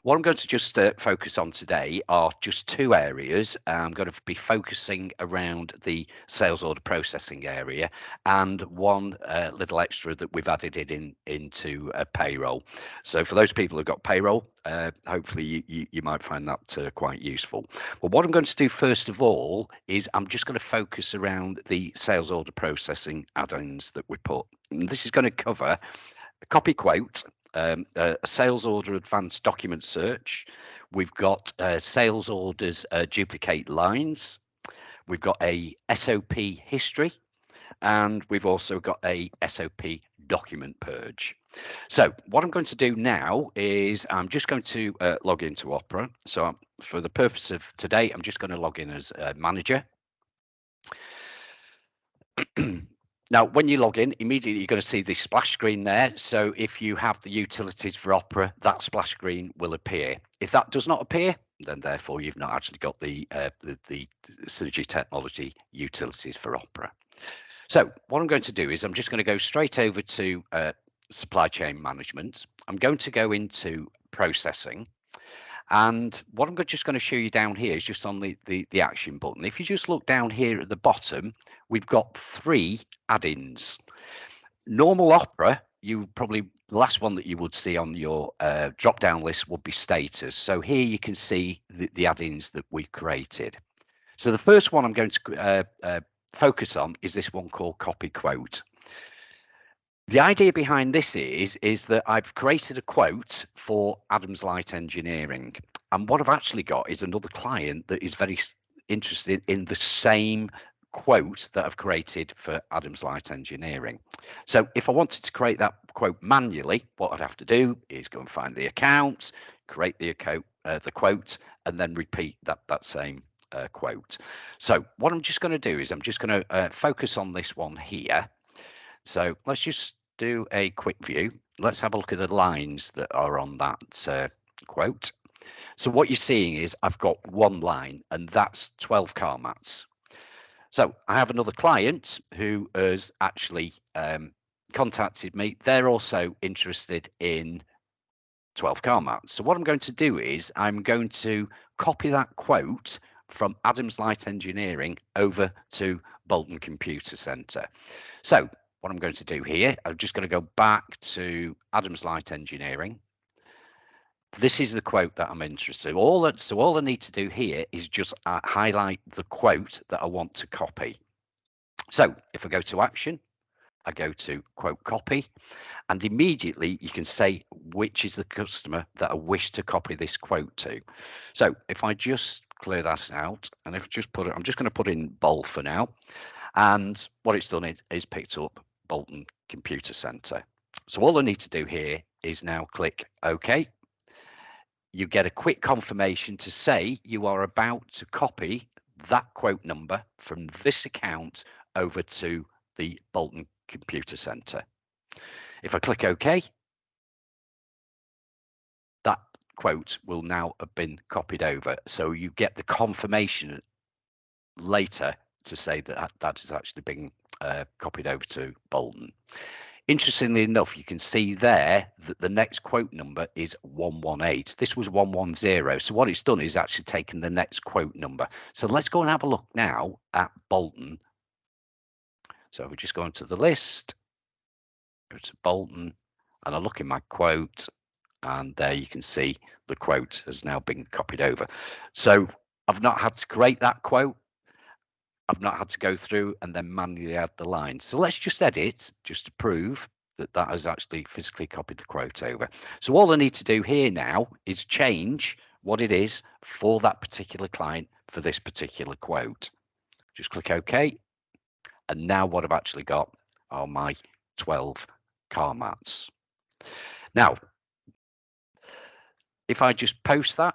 What I'm going to just focus on today are just two areas. I'm going to be focusing around the sales order processing area and one little extra that we've added into payroll. So for those people who've got payroll, hopefully you might find that quite useful. Well, what I'm going to do first of all is I'm just going to focus around the sales order processing add-ins that we put. And this is going to cover a copy quote, a sales order advanced document search. We've got sales orders duplicate lines. We've got a SOP history, and we've also got a SOP document purge. So what I'm going to do now is I'm just going to log into Opera. So for the purpose of today, I'm just going to log in as a manager. Now, when you log in, immediately you're going to see the splash screen there. So if you have the utilities for Opera, that splash screen will appear. If that does not appear, then therefore you've not actually got the Synergy Technology utilities for Opera. So what I'm going to do is I'm just going to go straight over to supply chain management. I'm going to go into processing. And what I'm just going to show you down here is just on the action button. If you just look down here at the bottom, we've got 3 add-ins. Normal Opera, the last one that you would see on your drop-down list would be status. So here you can see the add-ins that we created. So the first one I'm going to focus on is this one called copy quote. The idea behind this is that I've created a quote for Adams Light Engineering, and what I've actually got is another client that is very interested in the same quote that I've created for Adams Light Engineering. So if I wanted to create that quote manually, what I'd have to do is go and find the account, create the quote, and then repeat that same quote. So what I'm just going to do is I'm just going to focus on this one here. So let's just do a quick view. Let's have a look at the lines that are on that quote. So what you're seeing is I've got one line, and that's 12 car mats. So I have another client who has actually contacted me. They're also interested in 12 car mats. So what I'm going to do is I'm going to copy that quote from Adams Light Engineering over to Bolton Computer Centre. So what I'm going to do here, I'm just going to go back to Adams Light Engineering. This is the quote that I'm interested in. So all I need to do here is just highlight the quote that I want to copy. So if I go to action, I go to quote copy, and immediately you can say which is the customer that I wish to copy this quote to. So if I just clear that out, and if I just put it, I'm just going to put in Bol for now. And what it's done is picked up Bolton Computer Centre. So all I need to do here is now click OK. You get a quick confirmation to say you are about to copy that quote number from this account over to the Bolton Computer Centre. If I click OK, that quote will now have been copied over. So you get the confirmation later to say that that is actually being copied over to Bolton. Interestingly enough, you can see there that the next quote number is 118. This was 110. So what it's done is actually taken the next quote number. So let's go and have a look now at Bolton. So we just go into the list, go to Bolton, and I look in my quote, and there you can see the quote has now been copied over. So I've not had to create that quote. I've not had to go through and then manually add the line. So let's just edit just to prove that that has actually physically copied the quote over. So all I need to do here now is change what it is for that particular client for this particular quote. Just click OK. And now what I've actually got are my 12 car mats. Now, if I just post that,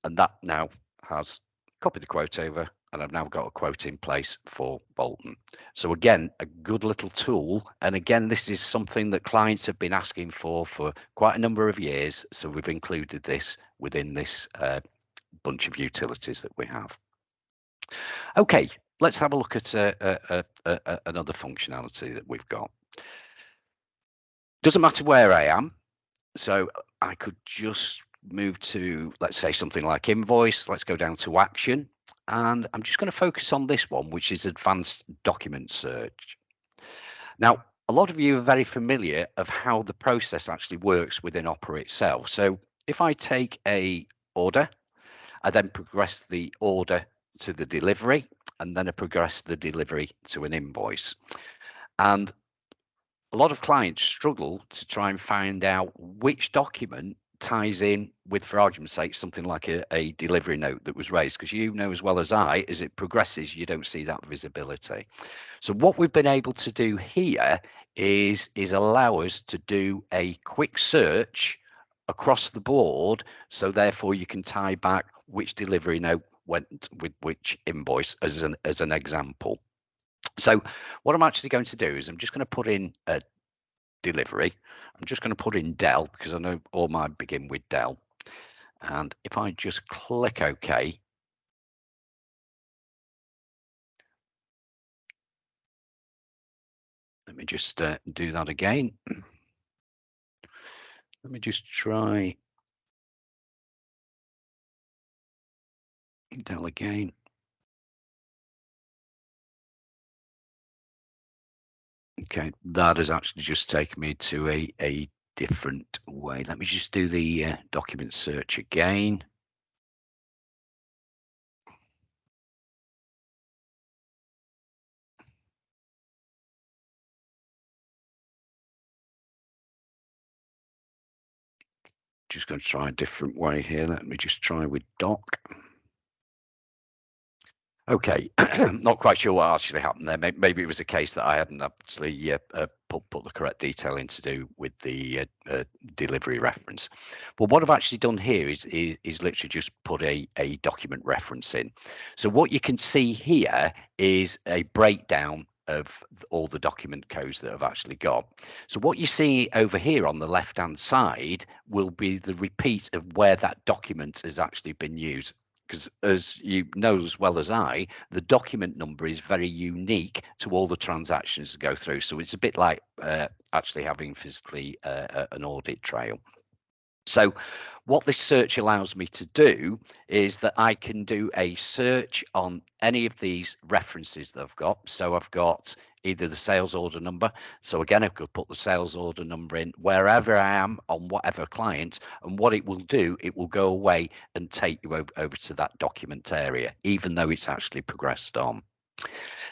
and that now has copied the quote over, and I've now got a quote in place for Bolton. So again, a good little tool. And again, this is something that clients have been asking for quite a number of years. So we've included this within this bunch of utilities that we have. Okay, let's have a look at another functionality that we've got. Doesn't matter where I am. So I could just move to, let's say, something like invoice. Let's go down to action. And I'm just going to focus on this one, which is advanced document search. Now, a lot of you are very familiar of how the process actually works within Opera itself. So if I take a order, I then progress the order to the delivery, and then I progress the delivery to an invoice. And a lot of clients struggle to try and find out which document ties in with, for argument's sake, something like a delivery note that was raised, because you know as well as I, as it progresses, you don't see that visibility. So what we've been able to do here is allow us to do a quick search across the board, so therefore you can tie back which delivery note went with which invoice as an example. So what I'm actually going to do is I'm just going to put in a delivery. I'm just going to put in Dell because I know all mine begin with Dell. And if I just click OK, let me just do that again. Let me just try Dell again. Okay, that has actually just taken me to a different way. Let me just do the document search again. Just going to try a different way here. Let me just try with doc. Okay, not quite sure what actually happened there. Maybe it was a case that I hadn't actually put the correct detail in to do with the delivery reference. But what I've actually done here is literally just put a document reference in. So what you can see here is a breakdown of all the document codes that I've actually got. So what you see over here on the left hand side will be the repeat of where that document has actually been used. Because as you know as well as I, the document number is very unique to all the transactions that go through. So it's a bit like actually having physically an audit trail. So what this search allows me to do is that I can do a search on any of these references that I've got. So I've got either the sales order number. So again, I could put the sales order number in wherever I am on whatever client, and what it will do, it will go away and take you over to that document area, even though it's actually progressed on.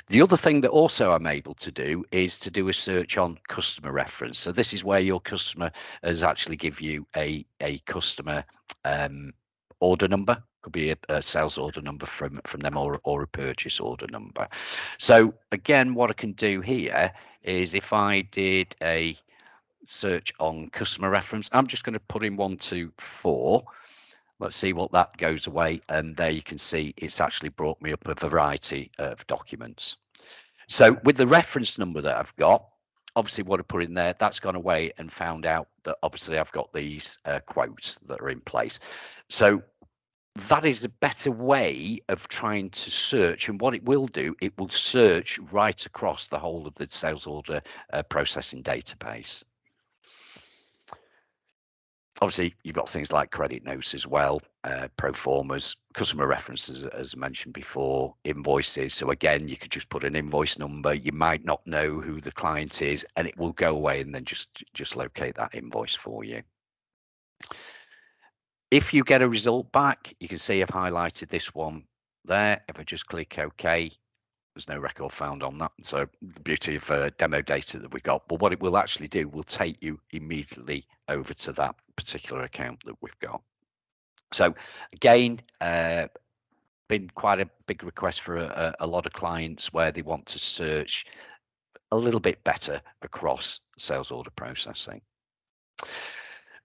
The other thing that also I'm able to do is to do a search on customer reference. So this is where your customer has actually give you a customer order number. Could be a sales order number from them, or a purchase order number. So again, what I can do here is if I did a search on customer reference, I'm just going to put in 124. Let's see what that goes away, and there you can see it's actually brought me up a variety of documents. So with the reference number that I've got, obviously what I put in there, that's gone away and found out that obviously I've got these quotes that are in place. So that is a better way of trying to search, and what it will do, it will search right across the whole of the sales order processing database. Obviously, you've got things like credit notes as well, pro formas, customer references, as mentioned before, invoices. So again, you could just put an invoice number. You might not know who the client is, and it will go away and then just locate that invoice for you. If you get a result back, you can see I've highlighted this one there. If I just click OK, there's no record found on that. So the beauty of demo data that we got, but what it will actually do will take you immediately over to that particular account that we've got. So again, been quite a big request for a lot of clients where they want to search a little bit better across sales order processing.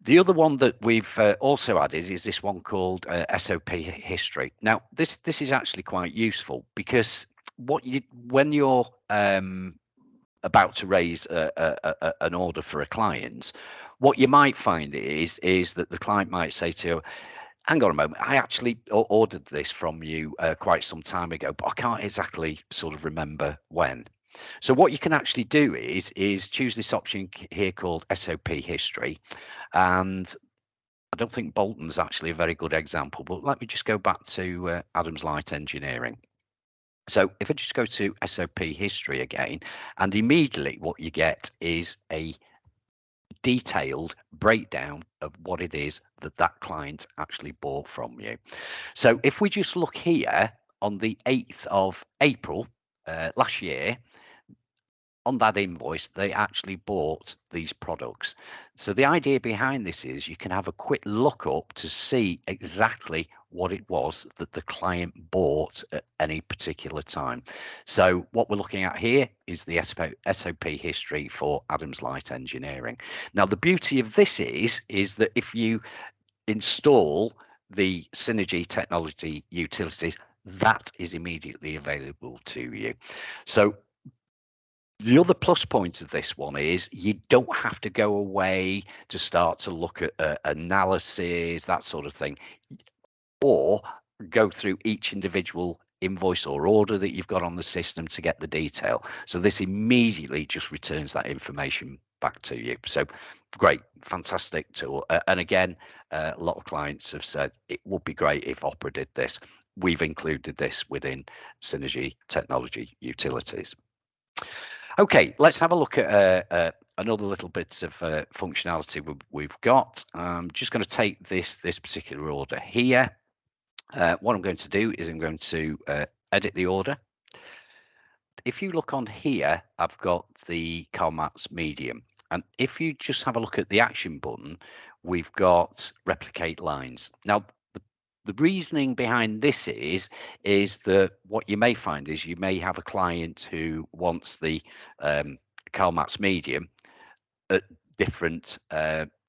The other one that we've also added is this one called SOP history. Now, this is actually quite useful because when you're about to raise an order for a client, what you might find is that the client might say to you, hang on a moment, I actually ordered this from you quite some time ago, but I can't exactly sort of remember when. So what you can actually do is choose this option here called SOP history, and I don't think Bolton's actually a very good example, but let me just go back to Adams Light Engineering. So if I just go to SOP history again, and immediately what you get is a detailed breakdown of what it is that that client actually bought from you. So if we just look here on the 8th of April last year, on that invoice, they actually bought these products. So the idea behind this is you can have a quick look up to see exactly what it was that the client bought at any particular time. So what we're looking at here is the SOP history for Adams Light Engineering. Now, the beauty of this is that if you install the Synergy technology utilities, that is immediately available to you. So the other plus point of this one is you don't have to go away to start to look at analysis, that sort of thing, or go through each individual invoice or order that you've got on the system to get the detail. So this immediately just returns that information back to you. So great, fantastic tool. And again, a lot of clients have said it would be great if Opera did this. We've included this within Synergy Technology Utilities. Okay, let's have a look at another little bit of functionality we've got. I'm just going to take this particular order here. What I'm going to do is I'm going to edit the order. If you look on here, I've got the CarMax medium. And if you just have a look at the action button, we've got replicate lines. Now, the reasoning behind this is that what you may find is you may have a client who wants the CarMax medium at different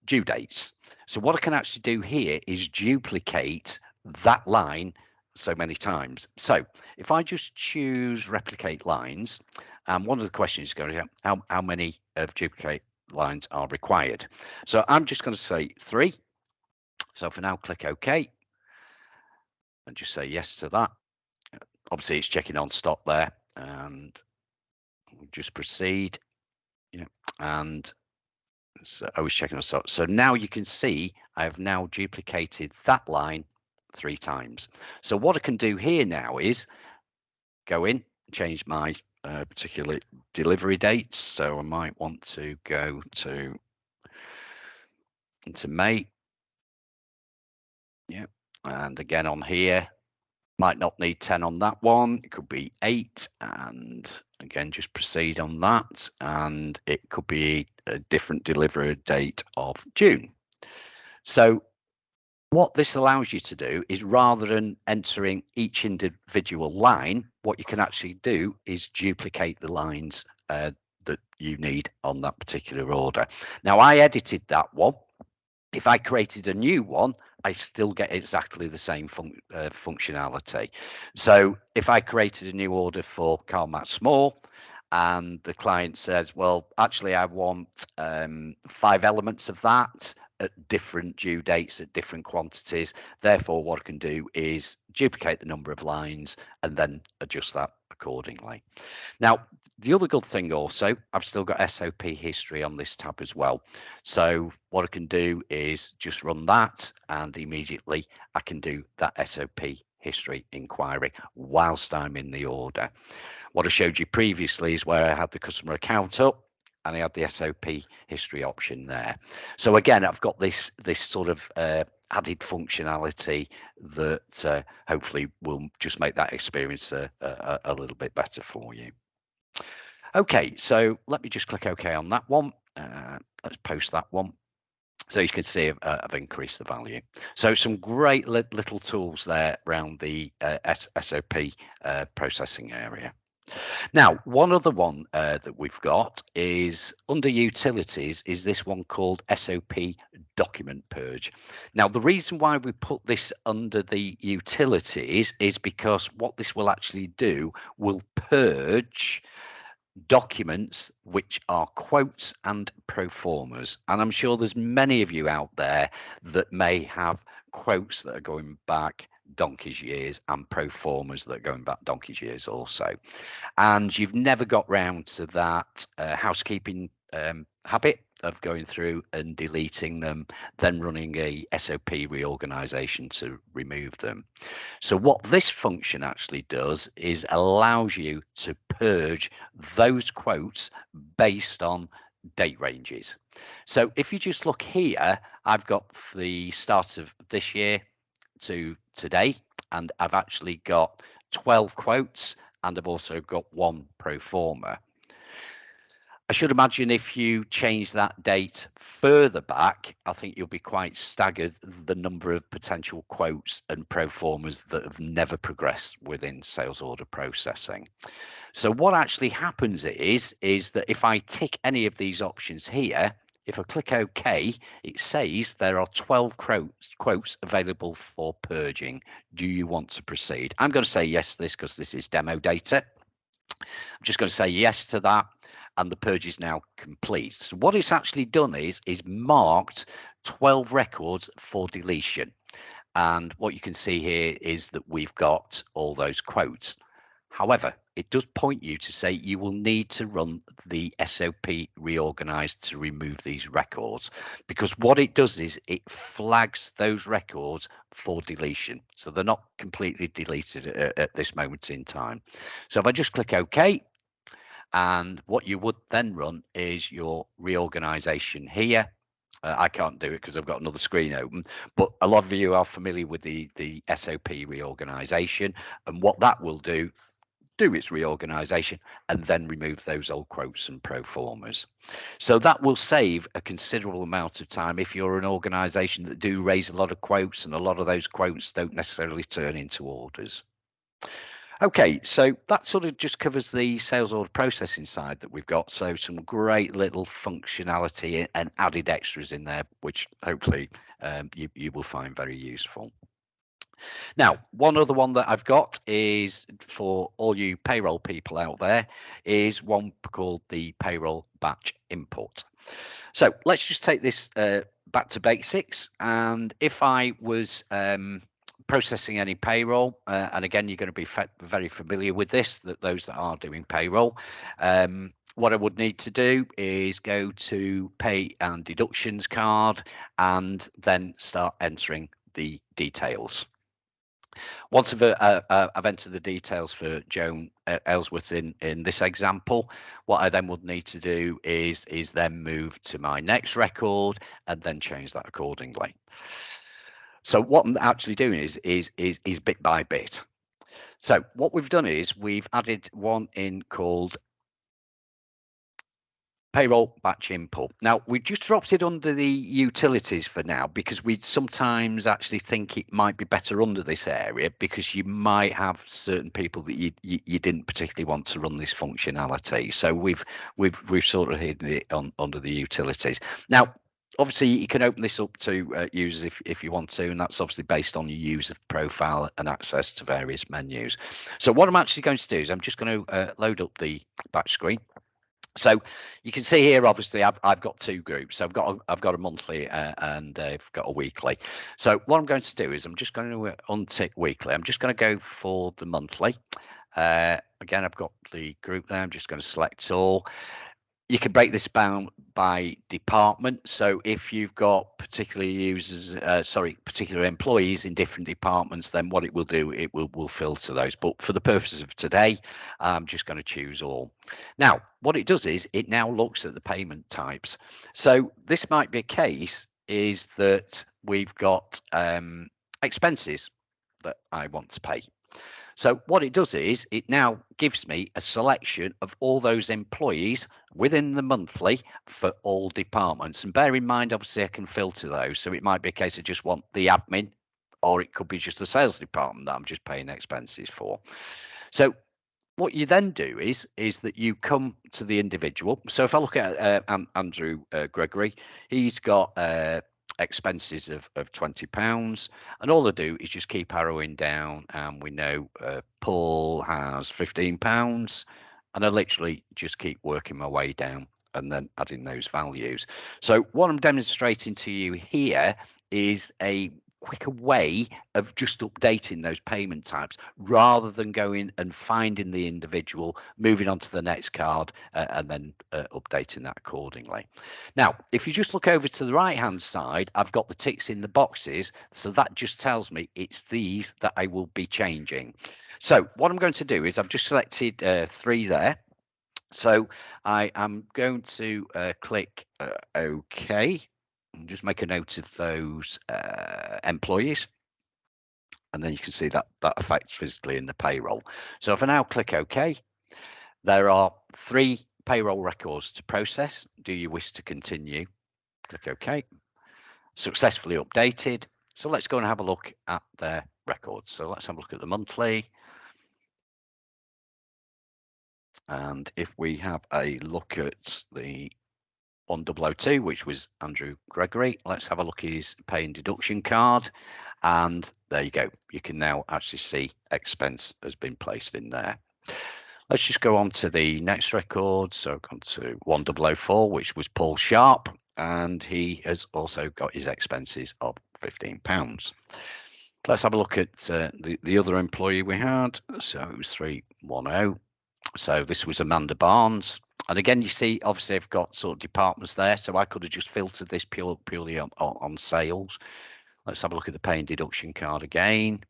due dates. So what I can actually do here is duplicate that line so many times. So if I just choose replicate lines, and one of the questions is going to be how many of duplicate lines are required. So I'm just going to say 3. So for now, click OK. And just say yes to that. Obviously, it's checking on stop there, and we'll just proceed. Yeah, and so I was checking on stop. So now you can see I have now duplicated that line 3 times. So what I can do here now is go in, change my particular delivery dates. So I might want to go into May. Yeah, and again on here. Might not need 10 on that one. It could be 8, and again, just proceed on that. And it could be a different delivery date of June. So what this allows you to do is rather than entering each individual line, what you can actually do is duplicate the lines that you need on that particular order. Now, I edited that one. If I created a new one, I still get exactly the same functionality. So if I created a new order for CarMax Small and the client says, well, actually, I want 5 elements of that at different due dates at different quantities. Therefore, what I can do is duplicate the number of lines and then adjust that accordingly. Now, the other good thing also, I've still got SOP history on this tab as well. So what I can do is just run that, and immediately I can do that SOP history inquiry whilst I'm in the order. What I showed you previously is where I had the customer account up and I had the SOP history option there. So again, I've got this sort of added functionality that hopefully will just make that experience a little bit better for you. Okay, so let me just click OK on that one. Let's post that one. So you can see I've increased the value. So some great little tools there around the SOP processing area. Now, one other one that we've got is under utilities is this one called SOP document purge. Now, the reason why we put this under the utilities is because what this will actually do will purge documents which are quotes and pro formas, and I'm sure there's many of you out there that may have quotes that are going back donkey's years and pro formas that are going back donkey's years also. And you've never got round to that housekeeping habit of going through and deleting them, then running a SOP reorganization to remove them. So what this function actually does is allows you to purge those quotes based on date ranges. So if you just look here, I've got the start of this year to today, and I've actually got 12 quotes, and I've also got one pro forma. I should imagine if you change that date further back, I think you'll be quite staggered the number of potential quotes and pro formas that have never progressed within sales order processing. So what actually happens is that if I tick any of these options here, if I click OK, it says there are 12 quotes available for purging. Do you want to proceed? I'm going to say yes to this because this is demo data. I'm just going to say yes to that, and the purge is now complete. So what it's actually done is marked 12 records for deletion. And what you can see here is that we've got all those quotes. However, it does point you to say you will need to run the SOP reorganized to remove these records, because what it does is it flags those records for deletion. So they're not completely deleted at this moment in time. So if I just click OK, and what you would then run is your reorganization here. I can't do it because I've got another screen open, but a lot of you are familiar with the SOP reorganization, and what that will do its reorganization and then remove those old quotes and pro formas. So that will save a considerable amount of time if you're an organization that do raise a lot of quotes, and a lot of those quotes don't necessarily turn into orders. Okay, so that sort of just covers the sales order processing side that we've got. So some great little functionality and added extras in there, which hopefully you will find very useful. Now, one other one that I've got is for all you payroll people out there, is one called the payroll batch import. So let's just take this back to basics. And if I was processing any payroll, and again, you're going to be very familiar with this, that those that are doing payroll, what I would need to do is go to pay and deductions card and then start entering the details. Once I've entered the details for Joan Ellsworth in this example, what I then would need to do is then move to my next record and then change that accordingly. So what I'm actually doing is bit by bit. So what we've done is we've added one in called payroll batch import. Now we just dropped it under the utilities for now, because we sometimes actually think it might be better under this area, because you might have certain people that you didn't particularly want to run this functionality. So we've sort of hidden it under the utilities. Now obviously you can open this up to users if you want to, and that's obviously based on your user profile and access to various menus. So what I'm actually going to do is I'm just going to load up the batch screen. So you can see here, obviously, I've got two groups. So I've got a monthly and I've got a weekly. So what I'm going to do is I'm just going to untick weekly. I'm just going to go for the monthly. Again, I've got the group there. I'm just going to select all. You can break this down by department. So if you've got particular users, particular employees in different departments, then what it will do, it will filter those. But for the purposes of today, I'm just going to choose all. Now, what it does is it now looks at the payment types. So this might be a case is that we've got expenses that I want to pay. So what it does is it now gives me a selection of all those employees within the monthly for all departments. And bear in mind, obviously, I can filter those. So it might be a case of just want the admin, or it could be just the sales department that I'm just paying expenses for. So what you then do is that you come to the individual. So if I look at Andrew Gregory, he's got expenses of £20, and all I do is just keep arrowing down, and we know Paul has £15, and I literally just keep working my way down and then adding those values. So what I'm demonstrating to you here is a quicker way of just updating those payment types rather than going and finding the individual, moving on to the next card, and then updating that accordingly. Now, if you just look over to the right hand side, I've got the ticks in the boxes, so that just tells me it's these that I will be changing. So what I'm going to do is I've just selected 3 there. So I am going to click OK, and just make a note of those employees. And then you can see that that affects physically in the payroll. So if I now click OK, there are 3 payroll records to process. Do you wish to continue? Click OK. Successfully updated. So let's go and have a look at their records. So let's have a look at the monthly. And if we have a look at the 1002, which was Andrew Gregory, let's have a look at his pay and deduction card. And there you go. You can now actually see expense has been placed in there. Let's just go on to the next record. So come to 1004, which was Paul Sharp, and he has also got his expenses of £15. Let's have a look at the other employee we had. So it was 310. So this was Amanda Barnes. And again, you see, obviously, I've got sort of departments there. So I could have just filtered this purely on sales. Let's have a look at the pay and deduction card again.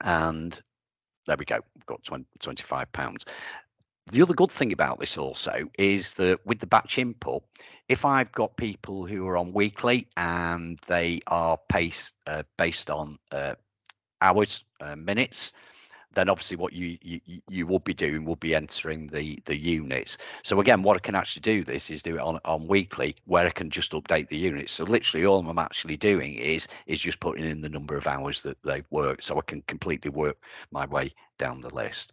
And there we go. We've got £25. The other good thing about this also is that with the batch input, if I've got people who are on weekly and they are based on hours, minutes, then obviously what you will be doing will be entering the units. So again, what I can actually do this is do it on weekly, where I can just update the units. So literally all I'm actually doing is just putting in the number of hours that they've worked, so I can completely work my way down the list.